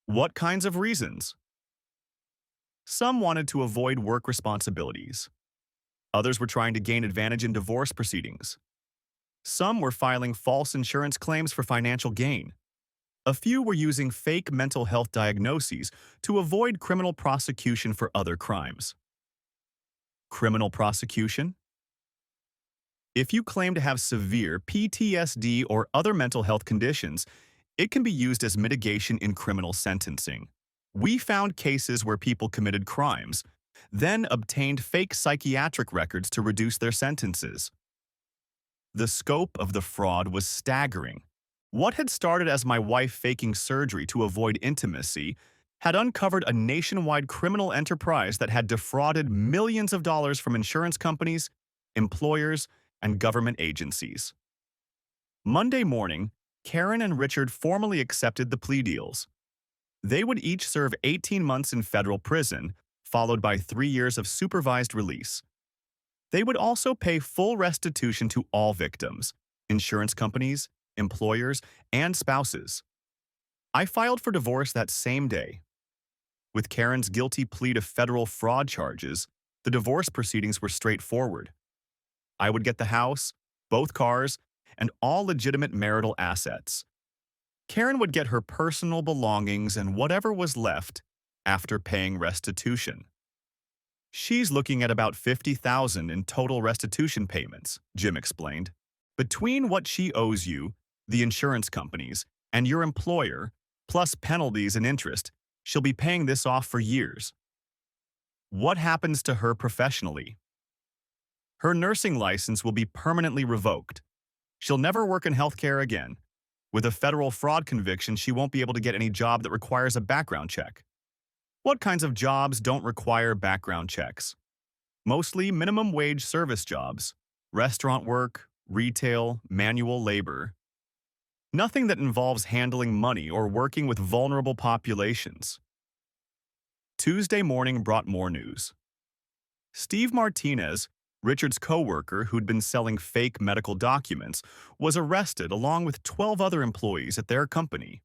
What kinds of reasons? Some wanted to avoid work responsibilities. Others were trying to gain advantage in divorce proceedings. Some were filing false insurance claims for financial gain. A few were using fake mental health diagnoses to avoid criminal prosecution for other crimes. Criminal prosecution? If you claim to have severe PTSD or other mental health conditions, it can be used as mitigation in criminal sentencing. We found cases where people committed crimes, then obtained fake psychiatric records to reduce their sentences. The scope of the fraud was staggering. What had started as my wife faking surgery to avoid intimacy had uncovered a nationwide criminal enterprise that had defrauded millions of dollars from insurance companies, employers, and government agencies. Monday morning, Karen and Richard formally accepted the plea deals. They would each serve 18 months in federal prison, followed by 3 years of supervised release. They would also pay full restitution to all victims, insurance companies, employers, and spouses. I filed for divorce that same day. With Karen's guilty plea to federal fraud charges, the divorce proceedings were straightforward. I would get the house, both cars, and all legitimate marital assets. Karen would get her personal belongings and whatever was left after paying restitution. She's looking at about $50,000 in total restitution payments, Jim explained. Between what she owes you, the insurance companies, and your employer, plus penalties and interest, she'll be paying this off for years. What happens to her professionally? Her nursing license will be permanently revoked. She'll never work in healthcare again. With a federal fraud conviction, she won't be able to get any job that requires a background check. What kinds of jobs don't require background checks? Mostly minimum wage service jobs, restaurant work, retail, manual labor. Nothing that involves handling money or working with vulnerable populations. Tuesday morning brought more news. Steve Martinez, Richard's co-worker who'd been selling fake medical documents, was arrested along with 12 other employees at their company.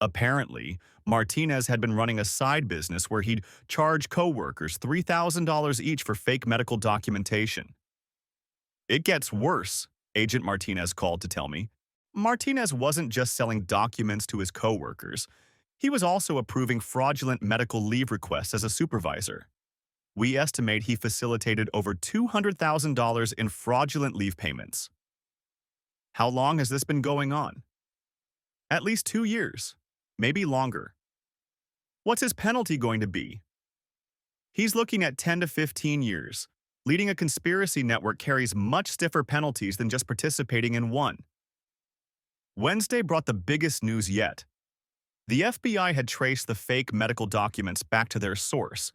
Apparently, Martinez had been running a side business where he'd charge co-workers $3,000 each for fake medical documentation. It gets worse, Agent Martinez called to tell me. Martinez wasn't just selling documents to his co-workers. He was also approving fraudulent medical leave requests as a supervisor. We estimate he facilitated over $200,000 in fraudulent leave payments. How long has this been going on? At least 2 years, maybe longer. What's his penalty going to be? He's looking at 10 to 15 years. Leading a conspiracy network carries much stiffer penalties than just participating in one. Wednesday brought the biggest news yet. The FBI had traced the fake medical documents back to their source,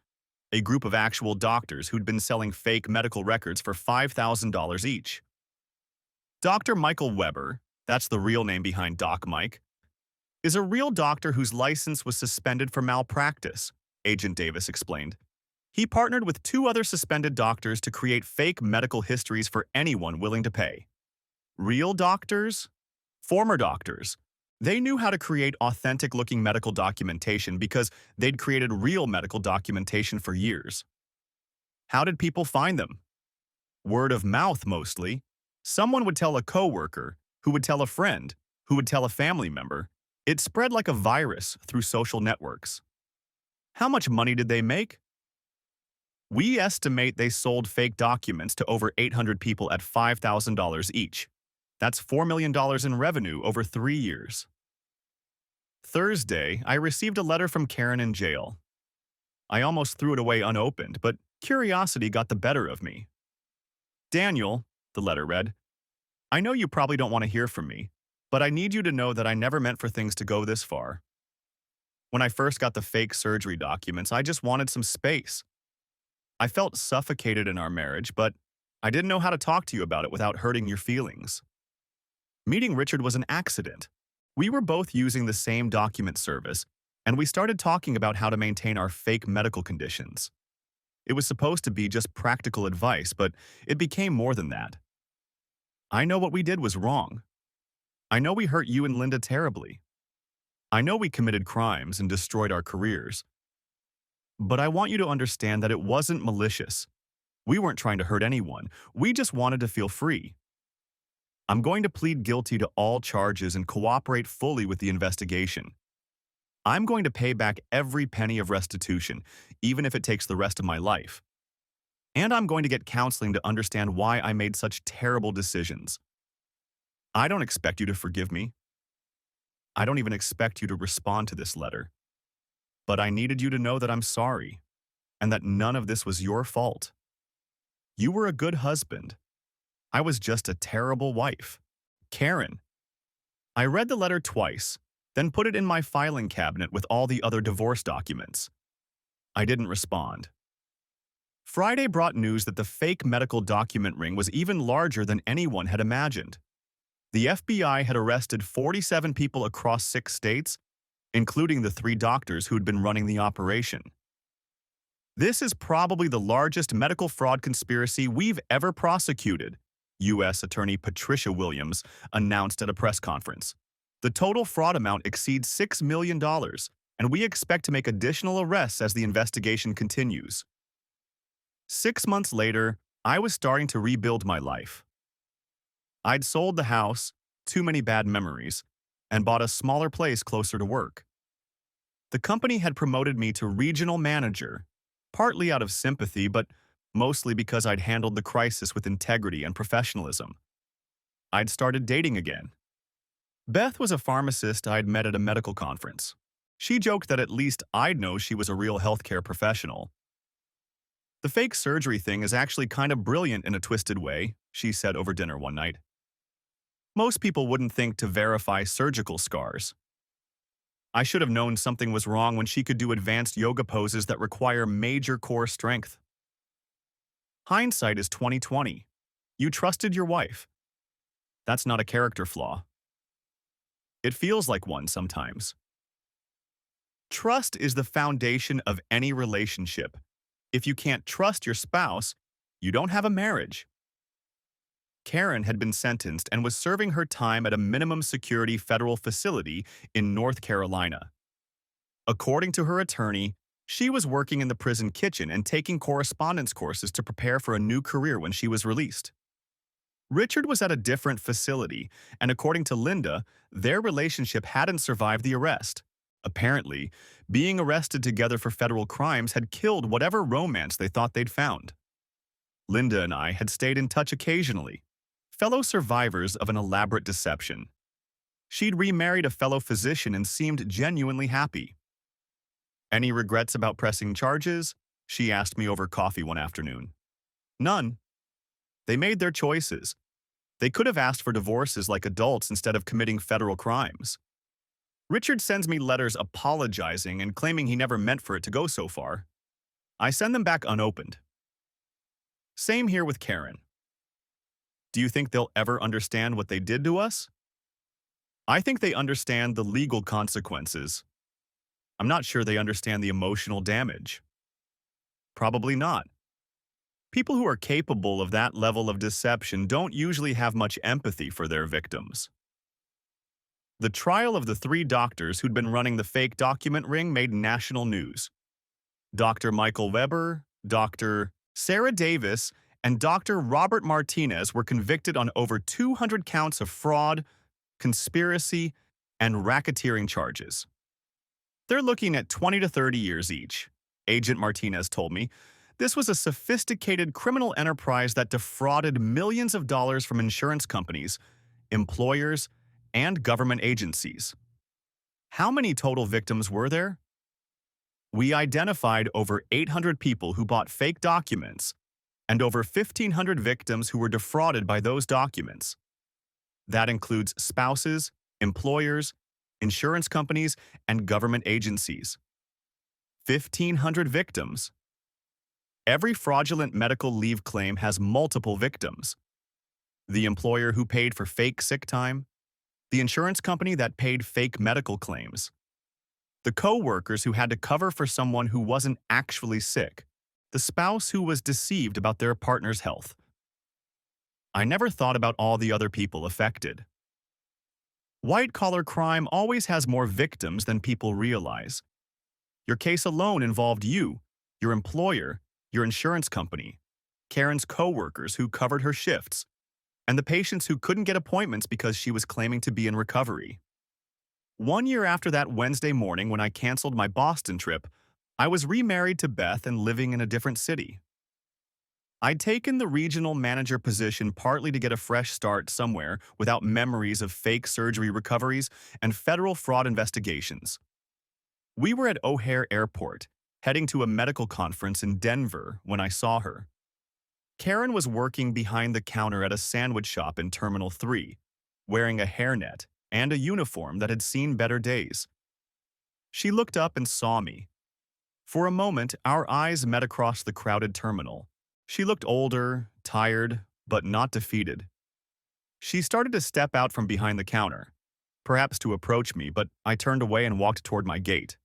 a group of actual doctors who'd been selling fake medical records for $5,000 each. Dr. Michael Weber, that's the real name behind Doc Mike, is a real doctor whose license was suspended for malpractice, Agent Davis explained. He partnered with 2 other suspended doctors to create fake medical histories for anyone willing to pay. Real doctors? Former doctors. They knew how to create authentic-looking medical documentation because they'd created real medical documentation for years. How did people find them? Word of mouth, mostly. Someone would tell a coworker, who would tell a friend, who would tell a family member. It spread like a virus through social networks. How much money did they make? We estimate they sold fake documents to over 800 people at $5,000 each. That's $4 million in revenue over 3 years. Thursday, I received a letter from Karen in jail. I almost threw it away unopened, but curiosity got the better of me. Daniel, the letter read, I know you probably don't want to hear from me, but I need you to know that I never meant for things to go this far. When I first got the fake surgery documents, I just wanted some space. I felt suffocated in our marriage, but I didn't know how to talk to you about it without hurting your feelings. Meeting Richard was an accident. We were both using the same document service, and we started talking about how to maintain our fake medical conditions. It was supposed to be just practical advice, but it became more than that. I know what we did was wrong. I know we hurt you and Linda terribly. I know we committed crimes and destroyed our careers. But I want you to understand that it wasn't malicious. We weren't trying to hurt anyone. We just wanted to feel free. I'm going to plead guilty to all charges and cooperate fully with the investigation. I'm going to pay back every penny of restitution, even if it takes the rest of my life. And I'm going to get counseling to understand why I made such terrible decisions. I don't expect you to forgive me. I don't even expect you to respond to this letter. But I needed you to know that I'm sorry, and that none of this was your fault. You were a good husband. I was just a terrible wife. Karen. I read the letter twice, then put it in my filing cabinet with all the other divorce documents. I didn't respond. Friday brought news that the fake medical document ring was even larger than anyone had imagined. The FBI had arrested 47 people across 6 states, including the 3 doctors who'd been running the operation. This is probably the largest medical fraud conspiracy we've ever prosecuted, U.S. Attorney Patricia Williams announced at a press conference. The total fraud amount exceeds $6 million, and we expect to make additional arrests as the investigation continues. 6 months later, I was starting to rebuild my life. I'd sold the house, too many bad memories, and bought a smaller place closer to work. The company had promoted me to regional manager, partly out of sympathy, but mostly because I'd handled the crisis with integrity and professionalism. I'd started dating again. Beth was a pharmacist I'd met at a medical conference. She joked that at least I'd know she was a real healthcare professional. The fake surgery thing is actually kind of brilliant in a twisted way, she said over dinner one night. Most people wouldn't think to verify surgical scars. I should have known something was wrong when she could do advanced yoga poses that require major core strength. Hindsight is 20/20. You trusted your wife. That's not a character flaw. It feels like one sometimes. Trust is the foundation of any relationship. If you can't trust your spouse, you don't have a marriage. Karen had been sentenced and was serving her time at a minimum security federal facility in North Carolina. According to her attorney, she was working in the prison kitchen and taking correspondence courses to prepare for a new career when she was released. Richard was at a different facility, and according to Linda, their relationship hadn't survived the arrest. Apparently, being arrested together for federal crimes had killed whatever romance they thought they'd found. Linda and I had stayed in touch occasionally, fellow survivors of an elaborate deception. She'd remarried a fellow physician and seemed genuinely happy. Any regrets about pressing charges? She asked me over coffee one afternoon. None. They made their choices. They could have asked for divorces like adults instead of committing federal crimes. Richard sends me letters apologizing and claiming he never meant for it to go so far. I send them back unopened. Same here with Karen. Do you think they'll ever understand what they did to us? I think they understand the legal consequences. I'm not sure they understand the emotional damage. Probably not. People who are capable of that level of deception don't usually have much empathy for their victims. The trial of the 3 doctors who'd been running the fake document ring made national news. Dr. Michael Weber, Dr. Sarah Davis, and Dr. Robert Martinez were convicted on over 200 counts of fraud, conspiracy, and racketeering charges. They're looking at 20 to 30 years each. Agent Martinez told me this was a sophisticated criminal enterprise that defrauded millions of dollars from insurance companies, employers, and government agencies. How many total victims were there? We identified over 800 people who bought fake documents and over 1,500 victims who were defrauded by those documents. That includes spouses, employers, insurance companies, and government agencies. 1,500 victims. Every fraudulent medical leave claim has multiple victims. The employer who paid for fake sick time, the insurance company that paid fake medical claims, the co-workers who had to cover for someone who wasn't actually sick, the spouse who was deceived about their partner's health. I never thought about all the other people affected. White-collar crime always has more victims than people realize. Your case alone involved you, your employer, your insurance company, Karen's co-workers who covered her shifts, and the patients who couldn't get appointments because she was claiming to be in recovery. 1 year after that Wednesday morning when I canceled my Boston trip, I was remarried to Beth and living in a different city. I'd taken the regional manager position partly to get a fresh start somewhere without memories of fake surgery recoveries and federal fraud investigations. We were at O'Hare Airport, heading to a medical conference in Denver when I saw her. Karen was working behind the counter at a sandwich shop in Terminal 3, wearing a hairnet and a uniform that had seen better days. She looked up and saw me. For a moment, our eyes met across the crowded terminal. She looked older, tired, but not defeated. She started to step out from behind the counter, perhaps to approach me, but I turned away and walked toward my gate.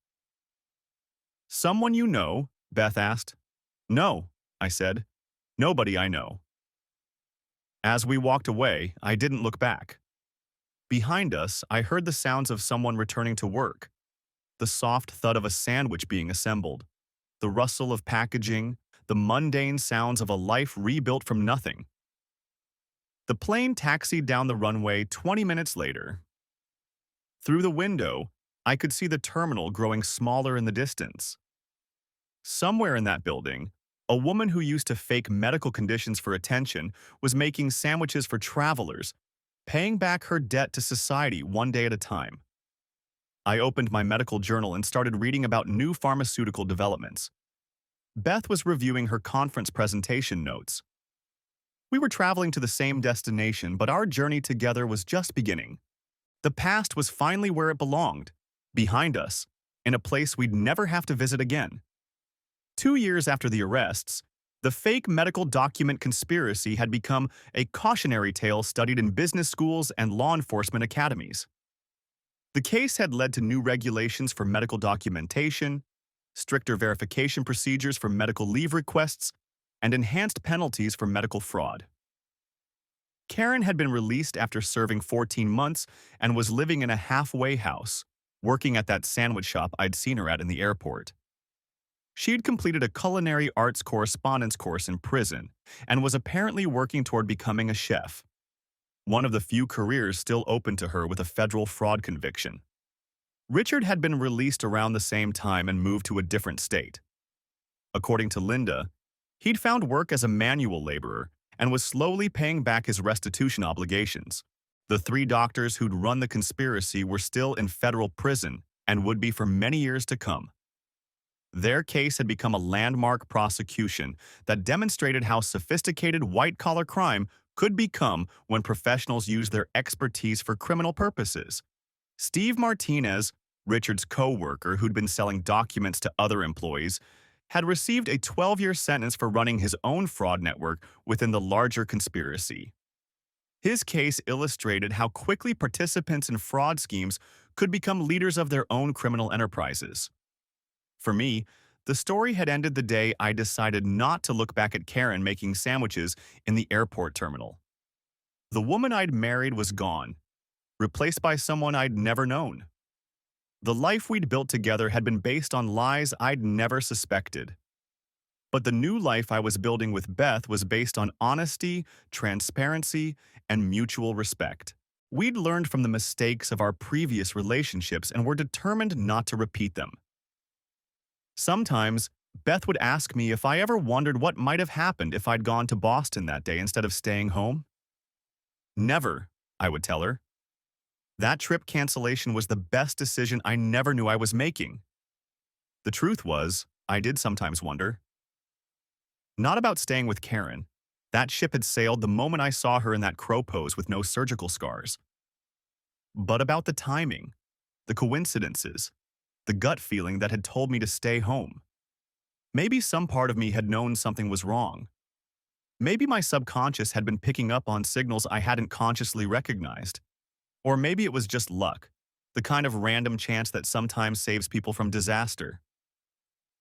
"Someone you know?" Beth asked. No, I said. Nobody I know. As we walked away, I didn't look back. Behind us, I heard the sounds of someone returning to work, the soft thud of a sandwich being assembled, the rustle of packaging, the mundane sounds of a life rebuilt from nothing. The plane taxied down the runway 20 minutes later. Through the window, I could see the terminal growing smaller in the distance. Somewhere in that building, a woman who used to fake medical conditions for attention was making sandwiches for travelers, paying back her debt to society one day at a time. I opened my medical journal and started reading about new pharmaceutical developments. Beth was reviewing her conference presentation notes. We were traveling to the same destination, but our journey together was just beginning. The past was finally where it belonged, behind us, in a place we'd never have to visit again. 2 years after the arrests, the fake medical document conspiracy had become a cautionary tale studied in business schools and law enforcement academies. The case had led to new regulations for medical documentation, stricter verification procedures for medical leave requests, and enhanced penalties for medical fraud. Karen had been released after serving 14 months and was living in a halfway house, working at that sandwich shop I'd seen her at in the airport. She'd completed a culinary arts correspondence course in prison and was apparently working toward becoming a chef, one of the few careers still open to her with a federal fraud conviction. Richard had been released around the same time and moved to a different state. According to Linda, he'd found work as a manual laborer and was slowly paying back his restitution obligations. The 3 doctors who'd run the conspiracy were still in federal prison and would be for many years to come. Their case had become a landmark prosecution that demonstrated how sophisticated white-collar crime could become when professionals use their expertise for criminal purposes. Steve Martinez, Richard's co-worker who'd been selling documents to other employees, had received a 12-year sentence for running his own fraud network within the larger conspiracy. His case illustrated how quickly participants in fraud schemes could become leaders of their own criminal enterprises. For me, the story had ended the day I decided not to look back at Karen making sandwiches in the airport terminal. The woman I'd married was gone, replaced by someone I'd never known. The life we'd built together had been based on lies I'd never suspected. But the new life I was building with Beth was based on honesty, transparency, and mutual respect. We'd learned from the mistakes of our previous relationships and were determined not to repeat them. Sometimes, Beth would ask me if I ever wondered what might have happened if I'd gone to Boston that day instead of staying home. Never, I would tell her. That trip cancellation was the best decision I never knew I was making. The truth was, I did sometimes wonder. Not about staying with Karen. That ship had sailed the moment I saw her in that crow pose with no surgical scars. But about the timing, the coincidences, the gut feeling that had told me to stay home. Maybe some part of me had known something was wrong. Maybe my subconscious had been picking up on signals I hadn't consciously recognized. Or maybe it was just luck, the kind of random chance that sometimes saves people from disaster.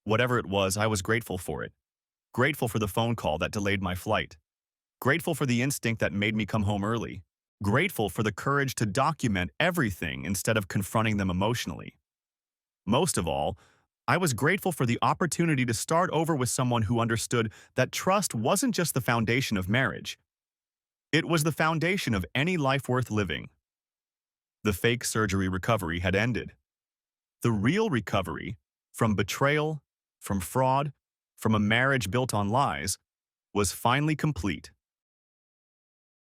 Whatever it was, I was grateful for it. Grateful for the phone call that delayed my flight. Grateful for the instinct that made me come home early. Grateful for the courage to document everything instead of confronting them emotionally. Most of all, I was grateful for the opportunity to start over with someone who understood that trust wasn't just the foundation of marriage. It was the foundation of any life worth living. The fake surgery recovery had ended. The real recovery, from betrayal, from fraud, from a marriage built on lies, was finally complete.